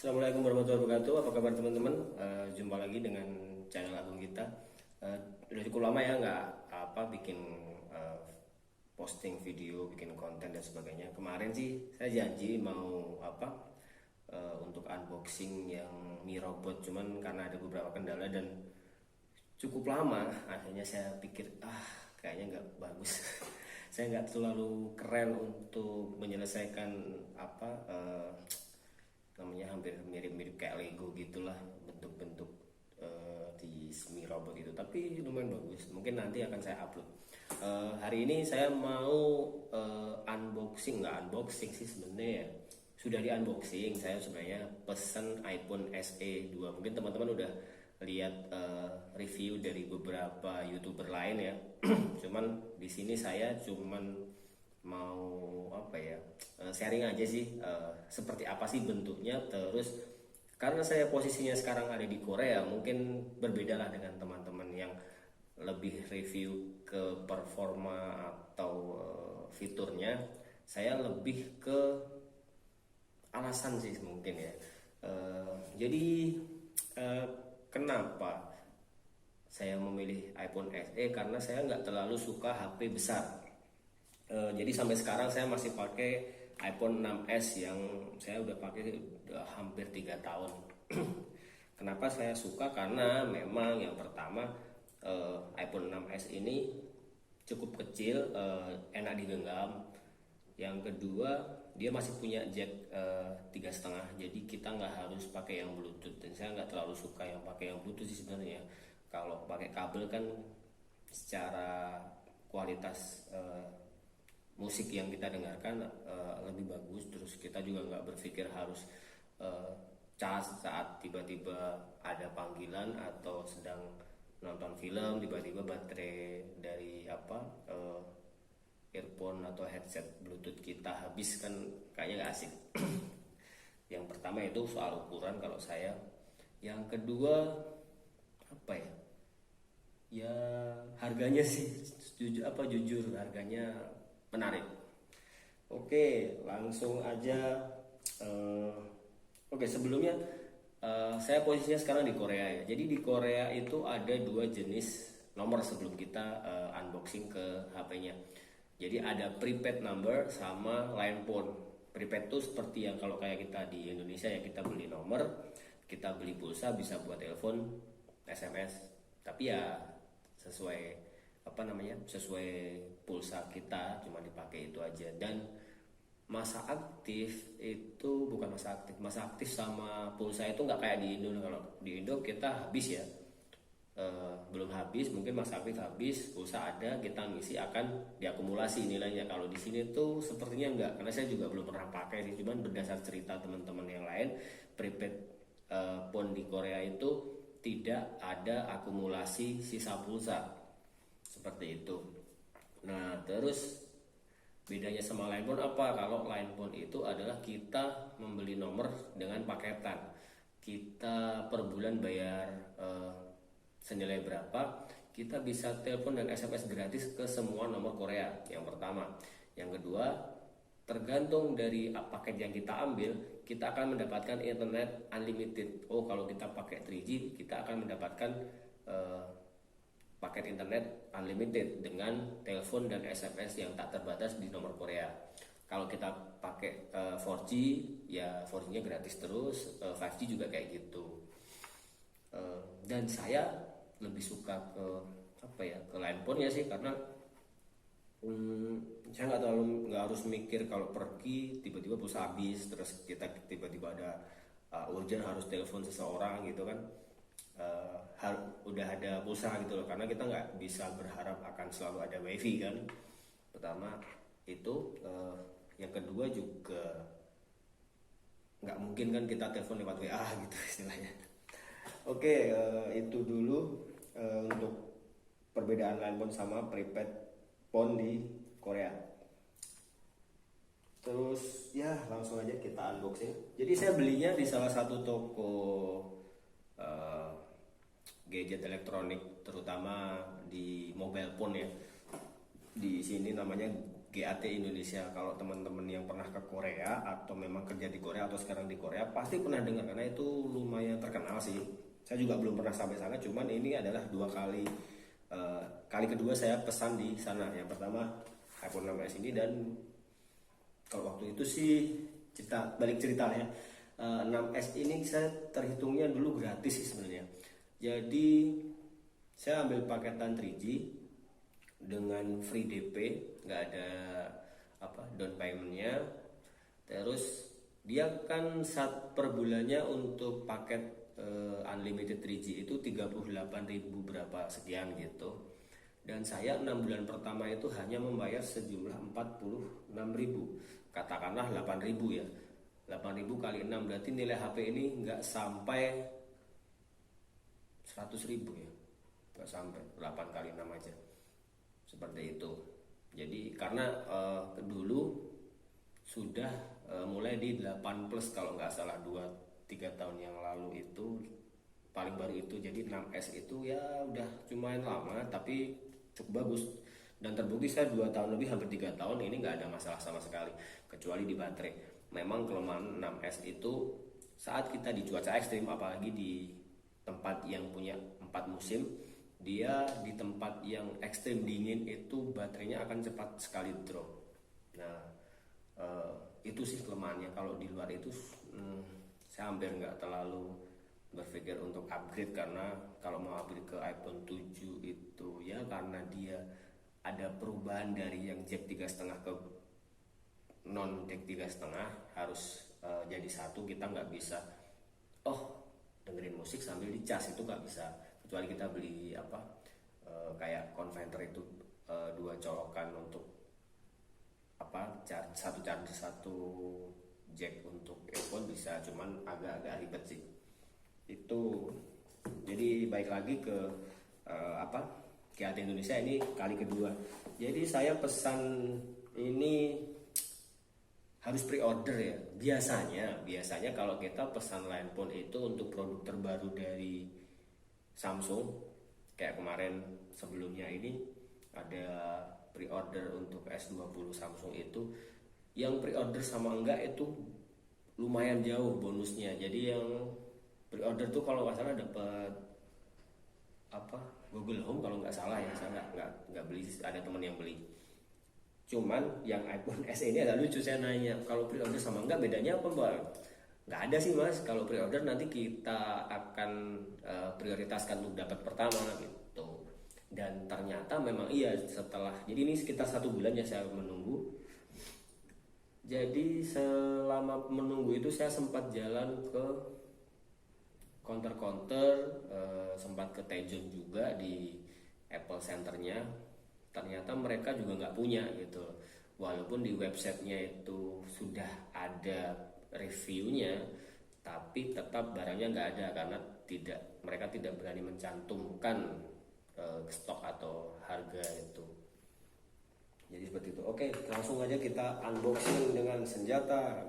Assalamualaikum warahmatullahi wabarakatuh. Apa kabar teman-teman? Jumpa lagi dengan channel Agung kita. Udah cukup lama ya nggak bikin posting video, bikin konten dan sebagainya. Kemarin sih saya janji mau untuk unboxing yang Mi Robot, cuman karena ada beberapa kendala dan cukup lama, akhirnya saya pikir kayaknya nggak bagus. Saya nggak terlalu keren untuk menyelesaikan namanya hampir mirip-mirip kayak Lego gitulah bentuk-bentuk di Mi Robot itu, tapi lumayan bagus. Mungkin nanti akan saya upload. Hari ini saya mau nggak unboxing sih sebenarnya ya. Sudah di unboxing, saya sebenarnya pesan iPhone SE 2. Mungkin teman-teman udah lihat review dari beberapa YouTuber lain ya. Cuman di sini saya cuman mau sharing aja sih, seperti apa sih bentuknya. Terus karena saya posisinya sekarang ada di Korea, mungkin berbeda lah dengan teman-teman yang lebih review ke performa atau fiturnya. Saya lebih ke alasan sih mungkin ya. Jadi eh, kenapa saya memilih iPhone SE? Karena saya nggak terlalu suka HP besar. Jadi sampai sekarang saya masih pakai iPhone 6s yang saya udah pakai udah hampir 3 tahun. Kenapa saya suka? Karena memang yang pertama, iPhone 6s ini cukup kecil, enak digenggam. Yang kedua, dia masih punya jack 3,5, jadi kita nggak harus pakai yang Bluetooth. Dan saya nggak terlalu suka yang pakai yang Bluetooth sih sebenarnya. Kalau pakai kabel kan secara kualitas musik yang kita dengarkan lebih bagus. Terus kita juga nggak berpikir harus cas saat tiba-tiba ada panggilan atau sedang nonton film, tiba-tiba baterai dari earphone atau headset Bluetooth kita habis, kan kayaknya nggak asik. Yang pertama itu soal ukuran kalau saya. Yang kedua apa ya? Ya harganya sih, jujur harganya menarik. Oke, langsung aja. Oke, sebelumnya saya posisinya sekarang di Korea ya. Jadi di Korea itu ada dua jenis nomor sebelum kita unboxing ke HP-nya. Jadi ada prepaid number sama line phone. Prepaid itu seperti yang kalau kayak kita di Indonesia ya, kita beli nomor, kita beli pulsa bisa buat telepon, SMS. Tapi ya sesuai sesuai pulsa kita, cuma dipakai itu aja. Dan masa aktif itu bukan masa aktif sama pulsa itu nggak kayak di Indo. Kalau di Indo kita habis ya, belum habis, mungkin masa aktif habis, pulsa ada, kita ngisi akan diakumulasi nilainya. Kalau di sini tuh sepertinya enggak, karena saya juga belum pernah pakai sih. Cuman berdasar cerita teman-teman yang lain, prepaid phone di Korea itu tidak ada akumulasi sisa pulsa seperti itu. Nah, terus bedanya sama line phone apa? Kalau line phone itu adalah kita membeli nomor dengan paketan. Kita per bulan bayar senilai berapa, kita bisa telepon dan SMS gratis ke semua nomor Korea. Yang pertama. Yang kedua, tergantung dari paket yang kita ambil, kita akan mendapatkan internet unlimited. Kalau kita pakai 3G, kita akan mendapatkan paket internet unlimited dengan telepon dan SMS yang tak terbatas di nomor Korea. Kalau kita pakai 4G, ya 4G-nya gratis terus, 5G juga kayak gitu. Dan saya lebih suka ke ke line phone ya sih, karena saya nggak harus mikir kalau pergi tiba-tiba pulsa habis, terus kita tiba-tiba ada urgent harus telepon seseorang gitu kan. Udah ada pulsa gitu loh, karena kita nggak bisa berharap akan selalu ada wifi kan. Pertama itu, yang kedua juga nggak mungkin kan kita telepon lewat WA gitu istilahnya. Oke, itu dulu untuk perbedaan line phone sama prepaid phone di Korea. Terus ya langsung aja kita unboxing. Jadi saya belinya di salah satu toko gadget elektronik, terutama di mobile phone ya. Di sini namanya GAT Indonesia. Kalau teman-teman yang pernah ke Korea atau memang kerja di Korea atau sekarang di Korea pasti pernah dengar, karena itu lumayan terkenal sih. Saya juga belum pernah sampai sana, cuman ini adalah dua kali kali kedua saya pesan di sana. Yang pertama iPhone 6s ini, dan kalau waktu itu sih balik cerita ya, 6s ini saya terhitungnya dulu gratis sih sebenarnya. Jadi saya ambil paketan 3G dengan free DP, nggak ada down paymentnya. Terus dia kan per bulannya untuk paket unlimited 3G itu 38.000 berapa sekian gitu. Dan saya 6 bulan pertama itu hanya membayar sejumlah 46.000, katakanlah 8.000 ya. 8.000 kali 6 berarti nilai HP ini nggak sampai 100.000 ya, nggak sampai, 8 kali 6 aja seperti itu. Jadi karena dulu sudah mulai di 8 plus kalau nggak salah 2-3 tahun yang lalu itu paling baru itu. Jadi 6S itu ya udah lumayan lama tapi cukup bagus, dan terbukti saya 2 tahun lebih, hampir 3 tahun ini nggak ada masalah sama sekali kecuali di baterai. Memang kelemahan 6S itu saat kita di cuaca ekstrim, apalagi di tempat yang punya 4 musim, dia di tempat yang ekstrim dingin itu baterainya akan cepat sekali drop. Nah itu sih kelemahannya. Kalau di luar itu saya hampir nggak terlalu berpikir untuk upgrade, karena kalau mau upgrade ke iPhone 7 itu ya karena dia ada perubahan dari yang jack 3,5 ke non jack 3,5 harus jadi satu. Kita nggak bisa dengerin musik sambil dicas, itu nggak bisa, kecuali kita beli kayak converter itu 2 colokan untuk satu charger satu jack untuk earphone bisa, cuman agak-agak ribet sih itu. Jadi baik lagi ke GAT Indonesia ini kali kedua. Jadi saya pesan ini harus pre-order ya. Biasanya kalau kita pesan line phone itu untuk produk terbaru dari Samsung, kayak kemarin sebelumnya ini ada pre-order untuk S20 Samsung itu, yang pre-order sama enggak itu lumayan jauh bonusnya. Jadi yang pre-order tuh kalau nggak salah dapat Google Home kalau nggak salah ya. Saya nggak beli, ada teman yang beli. Cuman yang iPhone SE ini agak lucu, saya nanya kalau pre-order sama enggak bedanya apa Bang? Nggak ada sih Mas, kalau pre-order nanti kita akan prioritaskan untuk dapat pertama gitu. Dan ternyata memang iya, setelah, jadi ini sekitar 1 bulan ya saya menunggu. Jadi selama menunggu itu saya sempat jalan ke counter-counter, sempat ke Tejon juga di Apple Centernya. Ternyata mereka juga nggak punya gitu, walaupun di websitenya itu sudah ada reviewnya, tapi tetap barangnya nggak ada karena mereka tidak berani mencantumkan stok atau harga itu. Jadi seperti itu. Oke, langsung aja kita unboxing dengan senjata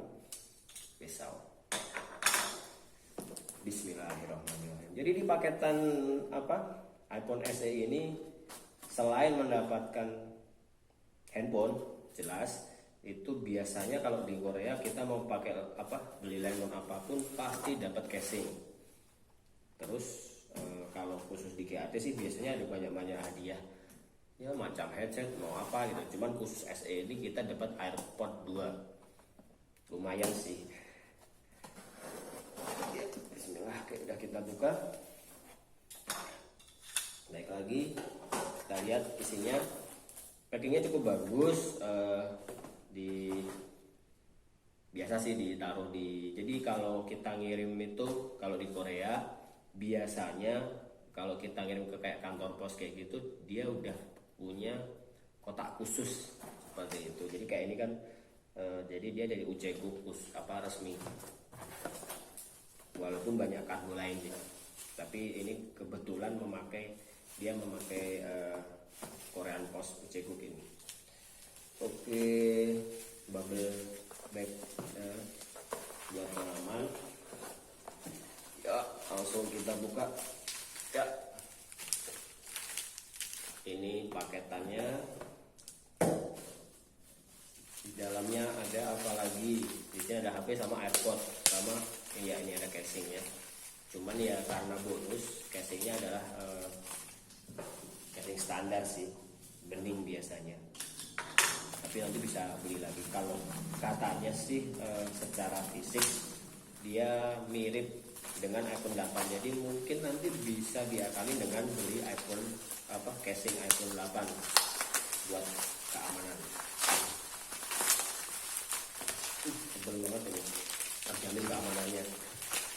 pisau. Bismillahirrahmanirrahim. Jadi di paketan iPhone SE ini, selain mendapatkan handphone jelas, itu biasanya kalau di Korea kita mau pakai beli lemon apapun pasti dapat casing. Terus kalau khusus di GAT sih biasanya ada banyak hadiah ya, macam headset mau apa gitu. Cuman khusus SE ini kita dapat AirPod 2, lumayan sih. Bismillah, udah kita buka. Naik lagi, kita lihat isinya. Packingnya cukup bagus. Biasa sih ditaruh jadi kalau kita ngirim itu, kalau di Korea biasanya kalau kita ngirim ke kayak kantor pos kayak gitu, dia udah punya kotak khusus seperti itu. Jadi kayak ini kan jadi dia dari UC Kukus resmi, walaupun banyak kargo lain sih, tapi ini kebetulan memakai Korean Post UC Kuk ini. Oke, bubble bag buat pengaman ya. Langsung kita buka ya. Ini paketannya dalamnya ada apa lagi? Di sini ada HP sama AirPod sama ya, ini ada casingnya. Cuman ya karena bonus, casingnya adalah casing standar sih, bening biasanya. Tapi nanti bisa beli lagi. Kalau katanya sih secara fisik dia mirip dengan iPhone 8, jadi mungkin nanti bisa diakali dengan beli iPhone casing iPhone 8 buat keamanan. Tebel banget ini, terjamin keamanannya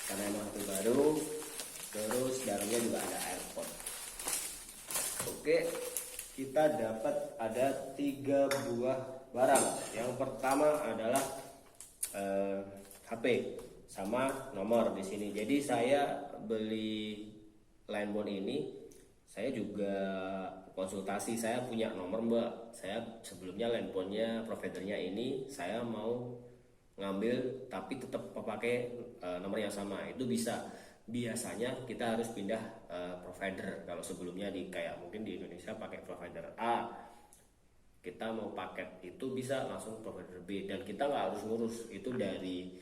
karena emang HP baru. Terus dalamnya juga ada AirPod. Oke, kita dapat ada 3 buah barang. Yang pertama adalah HP sama nomor di sini. Jadi saya beli Linebone ini, saya juga konsultasi. Saya punya nomor Mbak. Saya sebelumnya Linebone-nya, providernya ini saya mau ngambil tapi tetap pakai nomor yang sama. Itu bisa. Biasanya kita harus pindah provider. Kalau sebelumnya kayak mungkin di Indonesia pakai provider A, kita mau paket itu bisa langsung provider B, dan kita nggak harus ngurus itu dari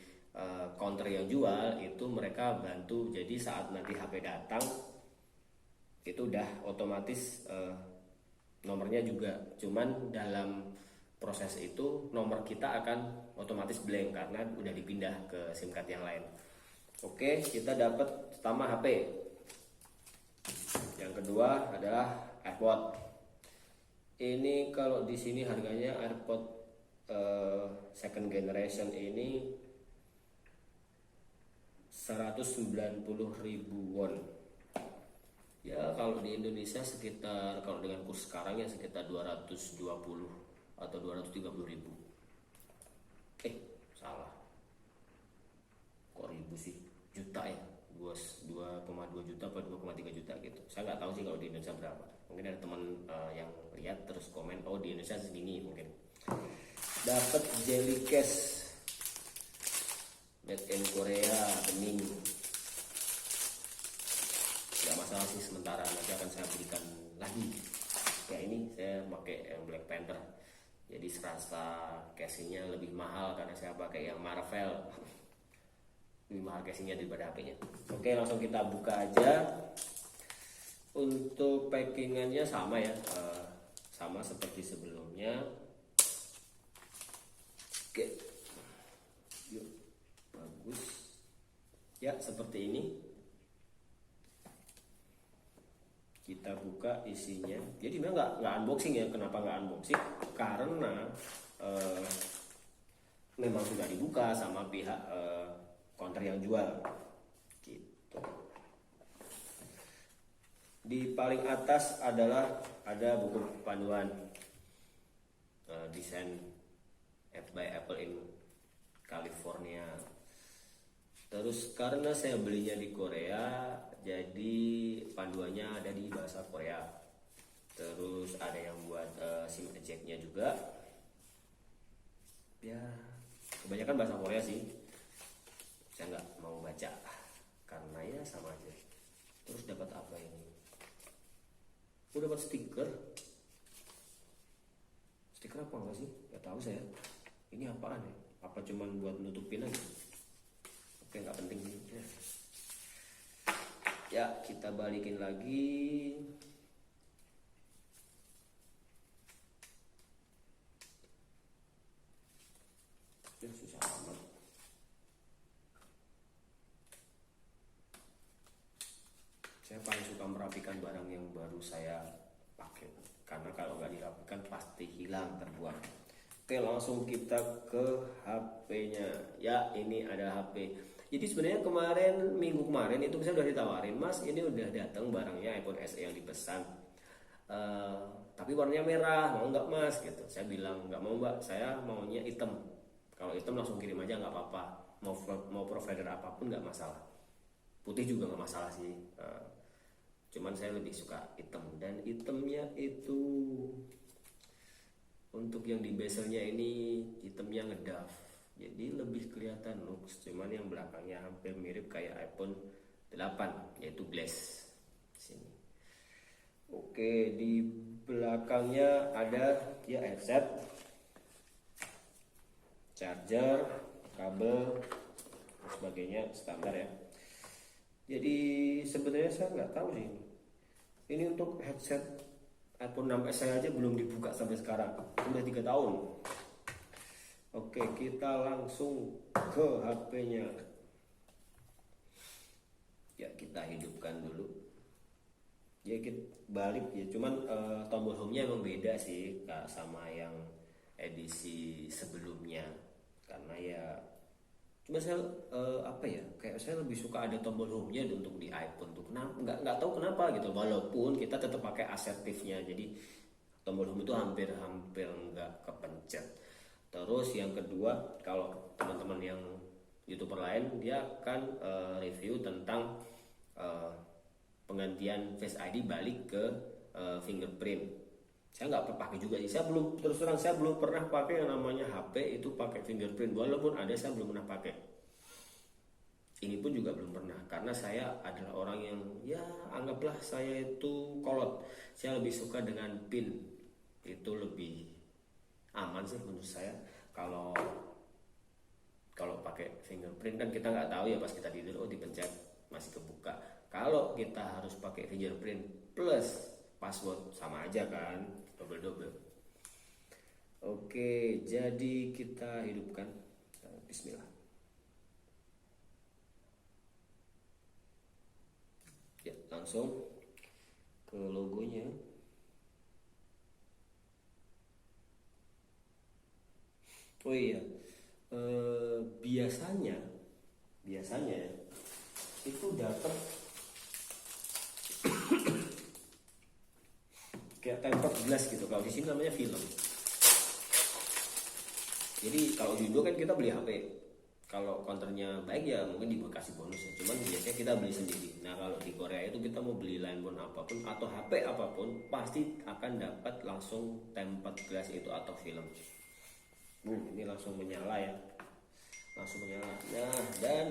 counter yang jual. Itu mereka bantu. Jadi saat nanti HP datang itu udah otomatis nomornya juga. Cuman dalam proses itu nomor kita akan otomatis blank karena udah dipindah ke SIM card yang lain. Oke, kita dapat pertama HP. Yang kedua adalah AirPod. Ini kalau di sini harganya AirPod second generation ini 190.000 won. Ya kalau di Indonesia sekitar, kalau dengan kurs sekarang ya sekitar 220 atau 230.000. Salah. Kok ribu sih? Juta ya? 2,2 juta atau 2,3 juta gitu. Saya nggak tahu sih kalau di Indonesia berapa. Mungkin ada teman yang lihat terus komen, oh di Indonesia segini mungkin. Dapat jelly case made in Korea, bening. Nggak masalah sih sementara, nanti akan saya belikan lagi. Ya ini saya pakai yang Black Panther, jadi serasa casingnya lebih mahal karena saya pakai yang Marvel. Lebih mahal casingnya daripada HP-nya. Oke, langsung kita buka aja. Untuk packingannya sama ya, sama seperti sebelumnya. Oke, yuk, bagus ya, seperti ini. Kita buka isinya. Jadi memang nggak unboxing ya. Kenapa nggak unboxing? Karena memang sudah dibuka sama pihak counter yang jual. Gitu. Di paling atas adalah ada buku panduan desain by Apple in California. Terus karena saya belinya di Korea, jadi panduannya ada di bahasa Korea. Terus ada yang buat SIM ejectnya juga. Ya, kebanyakan bahasa Korea sih. Saya nggak mau baca karena ya sama aja. Terus dapat apa ini? Dapat stiker. Stiker apa enggak sih? Gak tahu saya. Ini apaan ya? Apa cuman buat nutupin aja? Oke, nggak penting sih. Ya, kita balikin lagi. Ya, susah amat. Saya paling suka merapikan barang yang baru saya pakai, karena kalau nggak dirapikan pasti hilang, terbuang. Oke, langsung kita ke HP-nya. Ya, ini ada HP. Jadi sebenarnya minggu kemarin itu saya udah ditawarin, Mas, ini udah datang barangnya iPhone SE yang dipesan. Tapi warnanya merah, mau nggak Mas? Gitu. Saya bilang nggak mau Mbak, saya maunya hitam. Kalau hitam langsung kirim aja nggak apa-apa. Mau provider apapun nggak masalah. Putih juga nggak masalah sih. Cuman saya lebih suka hitam, dan hitamnya itu untuk yang di bezelnya ini hitamnya ngedaf, jadi lebih kelihatan looks. Cuman yang belakangnya hampir mirip kayak iPhone 8, yaitu glass sini. Oke, di belakangnya ada ya headset. charger, kabel, dan sebagainya standar ya. Jadi sebenarnya saya nggak tahu sih. Ini untuk headset iPhone 6s saya aja belum dibuka sampai sekarang. Udah 3 tahun. Oke, kita langsung ke HP-nya. Ya, kita hidupkan dulu. Ya, kita balik ya. Cuman tombol home-nya emang beda sih sama yang edisi sebelumnya. Karena ya cuma saya kayak saya lebih suka ada tombol home-nya untuk di iPhone tuh. Kenapa? Nggak tahu kenapa gitu. Walaupun kita tetap pakai asertifnya, jadi tombol home itu hampir nggak kepencet. Terus yang kedua, kalau teman-teman yang YouTuber lain dia akan review tentang penggantian Face ID balik ke fingerprint. Saya nggak pakai juga sih. Saya belum, terus terang saya belum pernah pakai yang namanya HP itu pakai fingerprint. Walaupun ada, saya belum pernah pakai. Ini pun juga belum pernah, karena saya adalah orang yang ya anggaplah saya itu kolot. Saya lebih suka dengan PIN. Itu lebih aman sih menurut saya. Kalau pakai fingerprint kan kita nggak tahu ya, pas kita tidur dipencet masih kebuka. Kalau kita harus pakai fingerprint plus password sama aja kan, double. Oke, jadi kita hidupkan. Bismillah. Ya, langsung ke logonya. Oh iya, biasanya ya, itu dapat kayak tempered glass gitu. Kalau di sini namanya film. Jadi kalau di Indo kan kita beli HP, kalau counternya baik ya mungkin dikasih bonus ya. Cuman biasanya kita beli sendiri. Nah kalau di Korea itu kita mau beli handphone apapun atau HP apapun pasti akan dapat langsung tempered glass itu atau film. Ini langsung menyala ya, langsung menyala. Nah, dan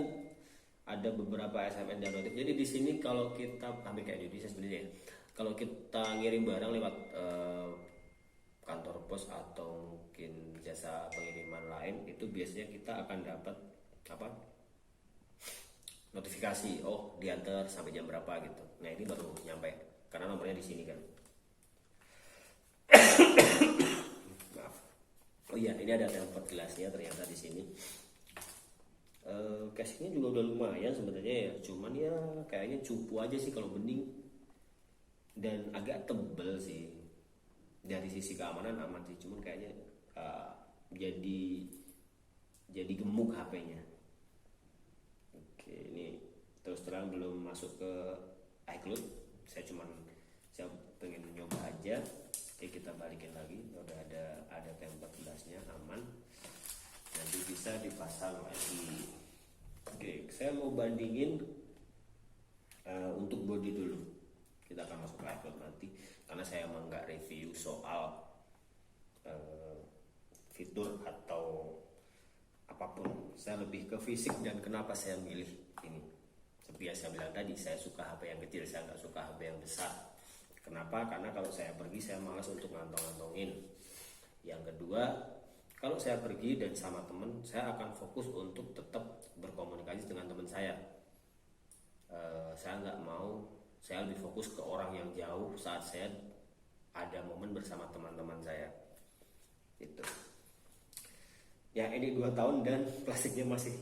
ada beberapa SMS dan notif. Jadi di sini kalau kita hampir kayak Indonesia sebenarnya ya, kalau kita ngirim barang lewat kantor pos atau mungkin jasa pengiriman lain, itu biasanya kita akan dapat notifikasi, oh diantar sampai jam berapa gitu. Nah ini baru nyampe karena nomornya di sini kan. Maaf. Oh iya, ini ada tempered glassnya ternyata di sini. Casingnya juga udah lumayan sebenarnya ya, cuman ya kayaknya cupu aja sih kalau bening, dan agak tebel sih. Dari sisi keamanan aman sih, cuman kayaknya jadi gemuk HP-nya. Oke, ini terus terang belum masuk ke iCloud. Saya pengen nyoba aja. Oke, kita balikin lagi. Udah ada tempered glassnya, aman. Nanti bisa dipasang lagi. Oke, saya mau bandingin untuk body dulu. Kita akan masuk ke iCloud nanti, karena saya emang nggak review soal fitur atau apapun. Saya lebih ke fisik dan kenapa saya milih ini. Seperti yang saya bilang tadi, saya suka HP yang kecil, saya nggak suka HP yang besar. Kenapa? Karena kalau saya pergi saya malas untuk ngantong-ngantongin. Yang kedua, kalau saya pergi dan sama teman, saya akan fokus untuk tetap berkomunikasi dengan teman saya. Saya nggak mau, saya lebih fokus ke orang yang jauh saat saya ada momen bersama teman-teman saya. Itu. Ya ini 2 tahun dan plastiknya masih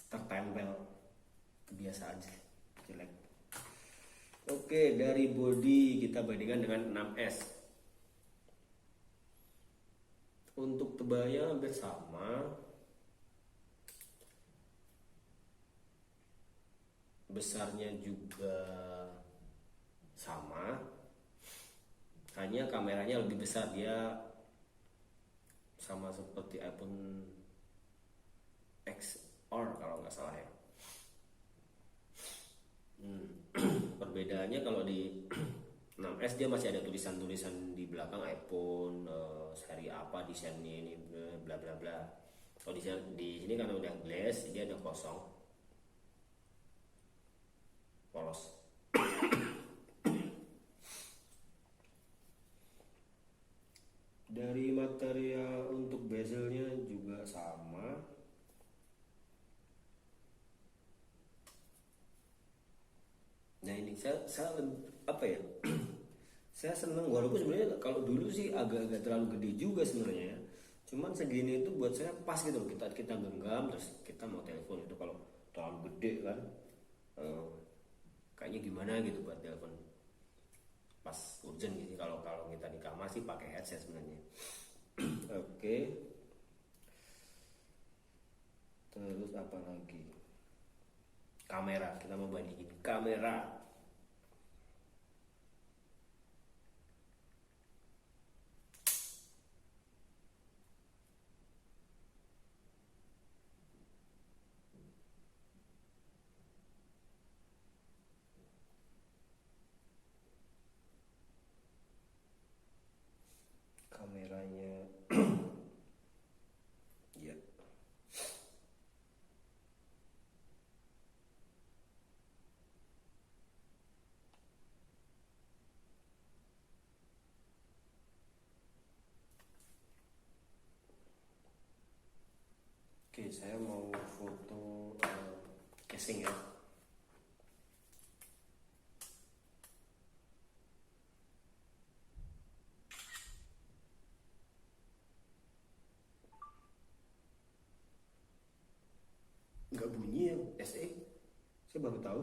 tertempel. Kebiasaan sih, jelek. Oke, dari body kita bandingkan dengan 6S. Untuk tebalnya hampir sama. Besarnya juga sama. Hanya kameranya lebih besar, dia sama seperti iPhone XR kalau nggak salah ya. Perbedaannya kalau di 6S dia masih ada tulisan-tulisan di belakang iPhone seri apa, desainnya ini bla bla bla. Kalau di sini karena udah glass, dia ada kosong, polos. Dari material untuk bezelnya juga sama. ini. Apa ya? Saya seneng, walaupun sebenarnya kalau dulu sih agak-agak terlalu gede juga sebenarnya ya. Cuman segini itu buat saya pas gitu loh. Kita kita genggam terus kita mau telepon itu, kalau terlalu gede kan eh, kayaknya gimana gitu buat telepon pas urgent gitu. Kalau kalau kita di kamar sih pakai headset sebenarnya. Oke, terus apa lagi? Kamera, kita mau bandingin kamera. Kameranya ya. Oke, saya mau foto casing ya. Nggak bunyi ya SE, saya baru tahu.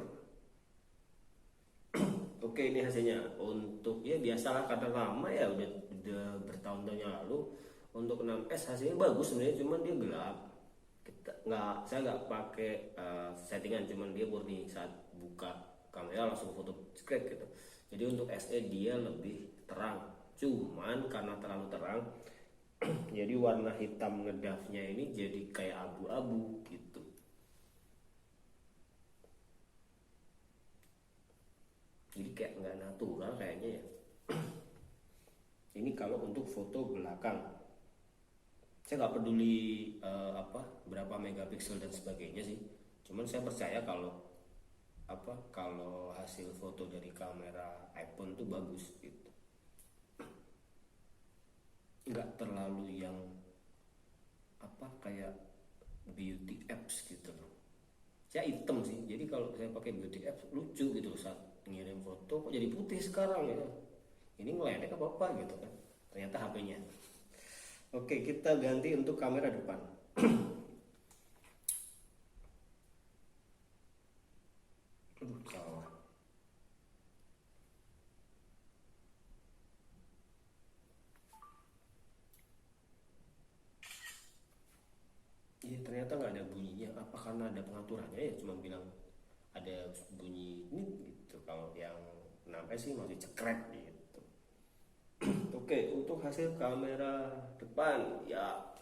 Oke, ini hasilnya. Untuk ya biasalah karena lama ya, udah bertahun-tahun yang lalu. Untuk 6S hasilnya bagus sebenarnya, cuman dia gelap. Saya nggak pakai settingan, cuman dia murni saat buka kamera langsung foto screen gitu. Jadi untuk SE dia lebih terang, cuman karena terlalu terang jadi warna hitam ngedafnya ini jadi kayak abu-abu gitu. Jadi kayak nggak natural kayaknya ya. Ini kalau untuk foto belakang, saya nggak peduli berapa megapiksel dan sebagainya sih. Cuman saya percaya kalau hasil foto dari kamera iPhone tuh bagus gitu, nggak terlalu yang kayak beauty apps gitu loh. Saya hitam sih, jadi kalau saya pakai beauty apps lucu gitu saat ngirim foto kok jadi putih sekarang ya. Ini ngeledek apa gitu kan, ternyata HP-nya. Oke, kita ganti untuk kamera depan. Salah. Iya, ternyata nggak ada bunyinya. Apa karena ada pengaturannya ya? Cuma bilang ada bunyi ini gitu. Kalau yang 6S sih masih cekrek gitu. Oke, untuk hasil kamera depan ya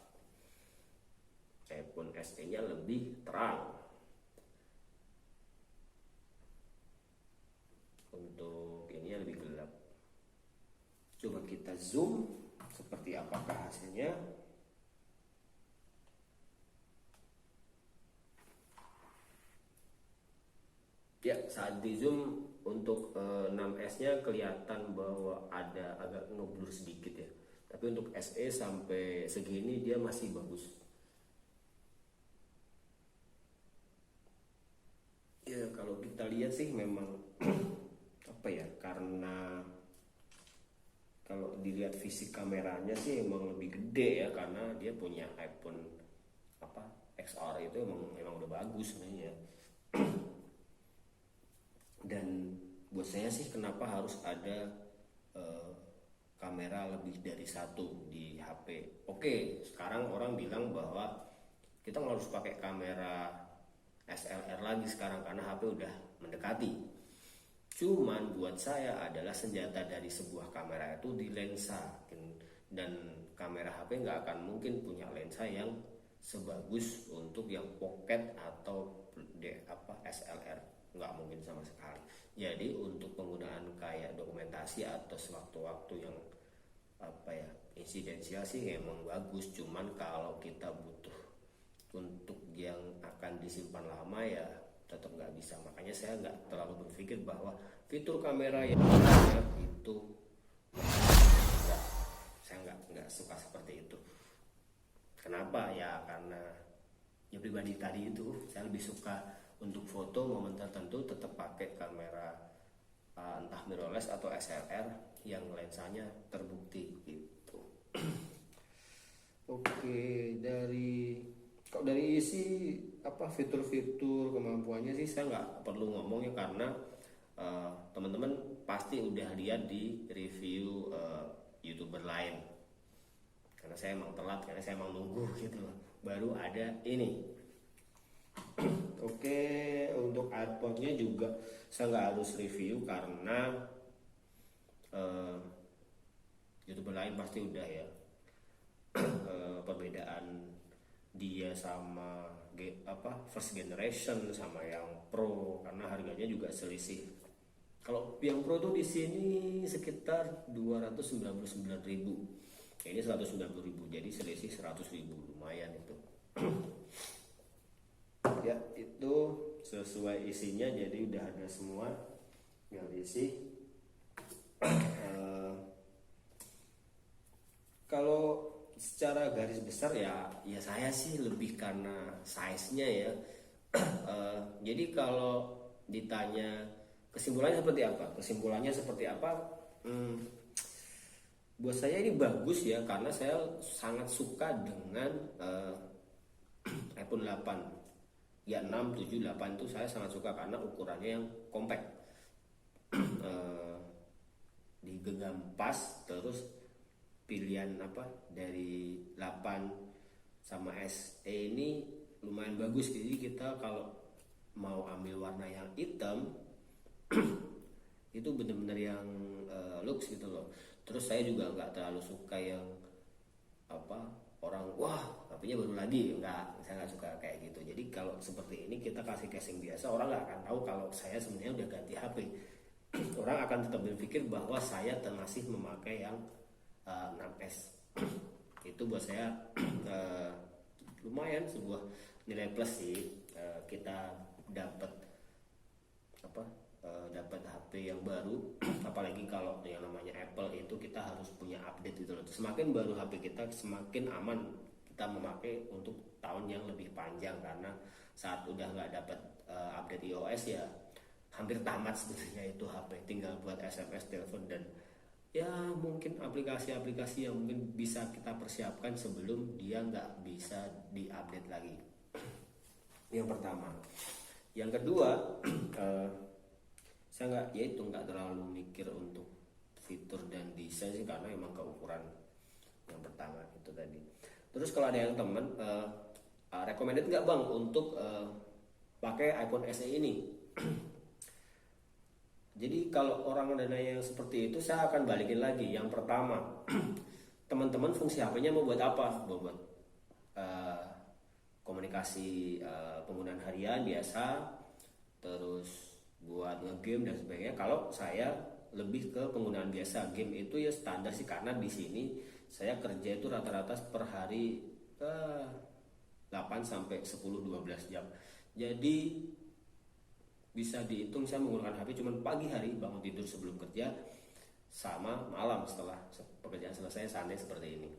iPhone SE-nya lebih terang. Untuk ini lebih gelap. Coba kita zoom seperti apakah hasilnya. Ya, saat di zoom untuk 6S-nya kelihatan bahwa ada agak ngeblur sedikit ya. Tapi untuk SE sampai segini dia masih bagus. Ya, kalau kita lihat sih memang apa ya? Karena kalau dilihat fisik kameranya sih emang lebih gede ya, karena dia punya iPhone XR itu emang udah bagus sebenarnya. Dan buat saya sih kenapa harus ada eh, kamera lebih dari satu di HP. Oke, sekarang orang bilang bahwa kita nggak harus pakai kamera SLR lagi sekarang karena HP udah mendekati. Cuman buat saya adalah senjata dari sebuah kamera itu di lensa, dan kamera HP nggak akan mungkin punya lensa yang sebagus untuk yang pocket atau SLR, nggak mungkin sama sekali. Jadi untuk penggunaan kayak dokumentasi atau sewaktu-waktu yang insidensial sih emang bagus. Cuman kalau kita butuh untuk yang akan disimpan lama ya tetap nggak bisa. Makanya saya nggak terlalu berpikir bahwa fitur kamera yang ada itu enggak, saya nggak suka seperti itu. Kenapa ya? Karena ya pribadi tadi itu saya lebih suka untuk foto momen tertentu tetap pakai kamera entah mirrorless atau SLR yang lensanya terbukti gitu. Oke, dari isi apa fitur-fitur kemampuannya sih saya nggak perlu ngomong ya, karena teman-teman pasti udah lihat di review YouTuber lain. Karena saya emang telat, karena saya emang nunggu gitu loh, baru ada ini. Oke, untuk iPod-nya juga saya nggak harus review karena YouTuber lain pasti udah ya. Perbedaan dia sama first generation sama yang pro, karena harganya juga selisih. Kalau yang pro tuh di sini sekitar 299.000, ini 190.000, jadi selisih 100.000, lumayan itu. Ya itu sesuai isinya, jadi udah ada semua yang diisi. Kalau secara garis besar ya saya sih lebih karena size-nya ya. Jadi kalau ditanya kesimpulannya seperti apa, buat saya ini bagus ya, karena saya sangat suka dengan iPhone 8 ya, 6, 7, 8 itu saya sangat suka karena ukurannya yang compact, digenggam pas, terus pilihan dari 8 sama SE ini lumayan bagus. Jadi kita kalau mau ambil warna yang hitam itu benar-benar yang looks gitu loh. Terus saya juga nggak terlalu suka yang orang wah HP-nya baru lagi, saya nggak suka kayak gitu. Jadi kalau seperti ini kita kasih casing biasa, orang nggak akan tahu kalau saya sebenarnya udah ganti HP. Orang akan tetap berpikir bahwa saya masih memakai yang 6S. Itu buat saya lumayan sebuah nilai plus sih. Kita dapat dapat HP yang baru, apalagi kalau yang namanya Apple itu kita harus punya update gitu loh. Semakin baru HP kita, semakin aman kita memakai untuk tahun yang lebih panjang, karena saat udah nggak dapat update iOS ya hampir tamat sebenarnya itu HP, tinggal buat SMS, telepon, dan ya mungkin aplikasi-aplikasi yang mungkin bisa kita persiapkan sebelum dia nggak bisa diupdate lagi. Yang pertama. Yang kedua, saya nggak terlalu mikir untuk fitur dan desain sih, karena emang keukuran yang pertama itu tadi. Terus kalau ada yang temen recommended nggak bang untuk pakai iPhone SE ini? Jadi kalau orang dana yang seperti itu, saya akan balikin lagi. Yang pertama, teman-teman fungsi HP-nya mau buat apa? Buat komunikasi penggunaan harian biasa, terus buat ngegame dan sebagainya. Kalau saya lebih ke penggunaan biasa, game itu ya standar sih, karena di sini saya kerja itu rata-rata per hari 8 sampai 10-12 jam. Jadi bisa dihitung saya menggunakan HP cuma pagi hari bangun tidur sebelum kerja, sama malam setelah pekerjaan selesai, santai seperti ini.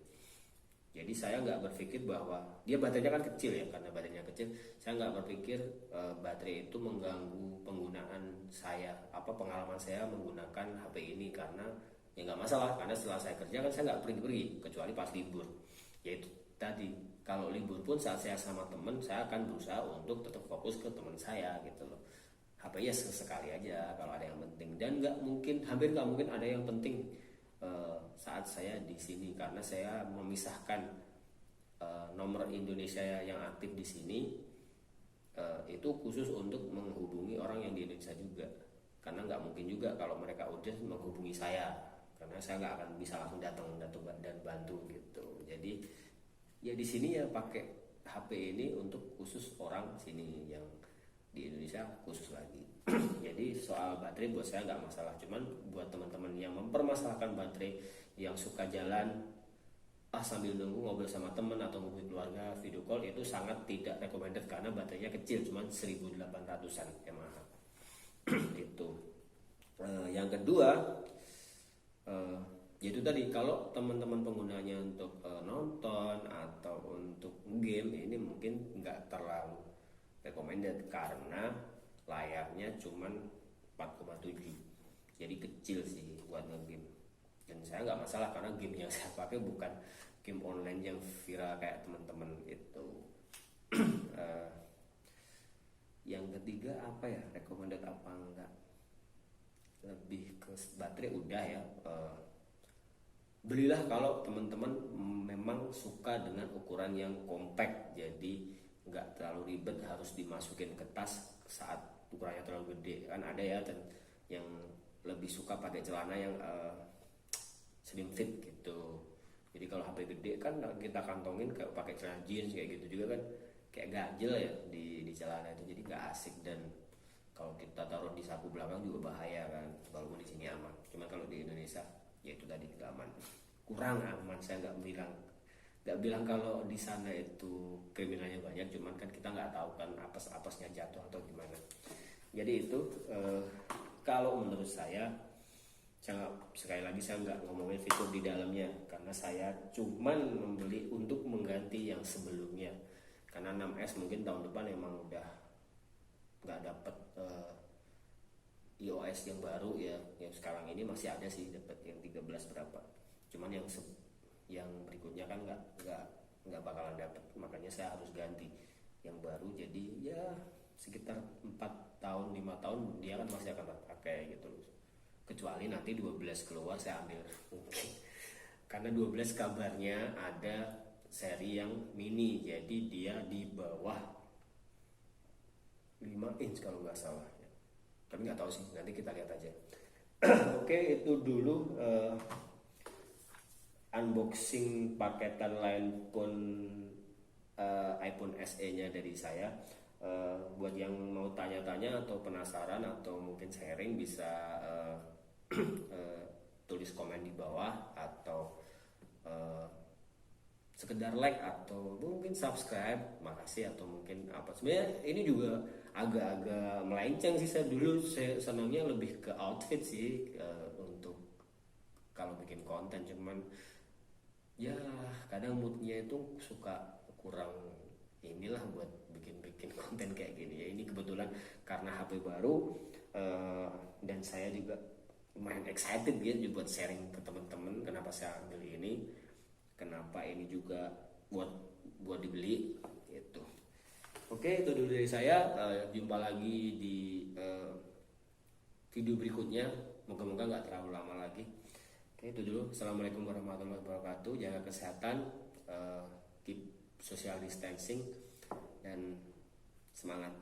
Jadi saya nggak berpikir bahwa dia baterainya kan kecil ya, karena baterainya kecil, saya nggak berpikir baterai itu mengganggu penggunaan saya, pengalaman saya menggunakan HP ini, karena ya nggak masalah, karena setelah saya kerja kan saya nggak pergi-pergi kecuali pas libur. Yaitu tadi, kalau libur pun saat saya sama temen, saya akan berusaha untuk tetap fokus ke teman saya gitu loh. HP-nya sesekali aja kalau ada yang penting, dan hampir nggak mungkin ada yang penting saat saya di sini, karena saya memisahkan nomor Indonesia yang aktif di sini itu khusus untuk menghubungi orang yang di Indonesia juga, karena nggak mungkin juga kalau mereka udah menghubungi saya, karena saya nggak akan bisa langsung datang dan bantu gitu. Jadi ya di sini ya pakai HP ini untuk khusus orang sini, yang di Indonesia khusus lagi. Jadi soal baterai buat saya nggak masalah, cuman buat teman-teman yang mempermasalahkan baterai, yang suka jalan sambil nunggu ngobrol sama teman atau ngobrol keluarga video call, itu sangat tidak recommended karena baterainya kecil, cuman 1800-an mAh. Itu. Yang kedua, yaitu tadi, kalau teman-teman penggunanya untuk nonton atau untuk game, ini mungkin nggak terlalu recommended karena layarnya cuman 4,7. jadi kecil sih buat ngegame. Dan saya nggak masalah karena game yang saya pakai bukan game online yang viral kayak teman-teman itu. Eh, yang ketiga apa ya, recommended apa enggak, lebih ke baterai udah ya. Belilah kalau teman-teman memang suka dengan ukuran yang compact, jadi nggak terlalu ribet harus dimasukin ke tas saat ukurannya terlalu gede. Kan ada ya yang lebih suka pakai celana yang slim fit gitu. Jadi kalau HP gede kan kita kantongin kayak pakai celana jeans kayak gitu juga kan, kayak ganjel ya di celana itu, jadi nggak asik. Dan kalau kita taruh di saku belakang juga bahaya kan, walaupun di sini aman. Cuman kalau di Indonesia ya itu tadi nggak aman, kurang aman. Saya nggak bilang kalau di sana itu kriminalnya banyak, cuman kan kita nggak tahu kan apesnya jatuh atau gimana. Jadi itu kalau menurut saya sekali lagi saya nggak ngomongin fitur di dalamnya karena saya cuman membeli untuk mengganti yang sebelumnya. Karena 6S mungkin tahun depan emang udah nggak dapet iOS yang baru ya. Yang sekarang ini masih ada sih, dapat yang 13 berapa. Cuman yang berikutnya kan nggak bakalan dapet, makanya saya harus ganti yang baru. Jadi ya sekitar 4 tahun 5 tahun dia kan masih akan terpakai gitu loh. Kecuali nanti 12 keluar saya ambil mungkin. Karena 12 kabarnya ada seri yang mini, jadi dia di bawah 5 inch kalau nggak salah ya. Tapi nggak tahu sih, nanti kita lihat aja. Oke, itu dulu unboxing paketan line phone iPhone SE nya dari saya. Buat yang mau tanya-tanya atau penasaran atau mungkin sharing bisa tulis komen di bawah atau sekedar like atau mungkin subscribe, makasih. Atau mungkin apa, sebenarnya ini juga agak-agak melenceng sih. Saya senangnya lebih ke outfit sih untuk kalau bikin konten, cuman ya kadang moodnya itu suka kurang inilah buat bikin konten kayak gini ya. Ini kebetulan karena HP baru dan saya juga lumayan excited gitu buat sharing ke teman-teman kenapa saya ambil ini, kenapa ini juga buat dibeli gitu. Oke, itu dulu dari saya. Jumpa lagi di video berikutnya, moga-moga nggak terlalu lama lagi. Oke, itu dulu. Assalamualaikum warahmatullahi wabarakatuh. Jaga kesehatan, keep social distancing, dan semangat.